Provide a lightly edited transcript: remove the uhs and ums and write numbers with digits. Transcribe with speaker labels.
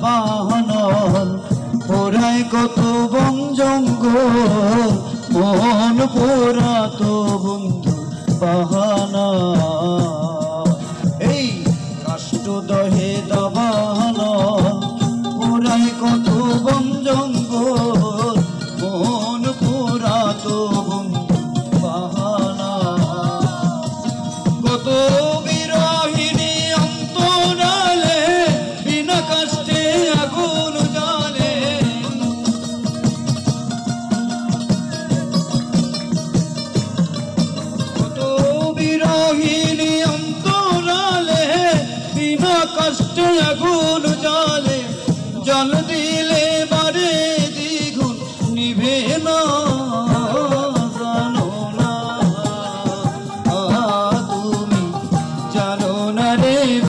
Speaker 1: দাবানল, পোড়ায় কত বন জঙ্গল, মন পোড়াতো বন্ধু বাহানা। এই কাষ্টদহে দাবানল, পোড়ায় কত বন জঙ্গল, মন পোড়াতো বন্ধু বাহানা। কত বিরহিণী অন্তরালে বিনা কষ্টে আগুন জ্বালে, কত বিরহিণী অন্তরালে বিনা কষ্টে আগুন জ্বালে, জল দিয়ে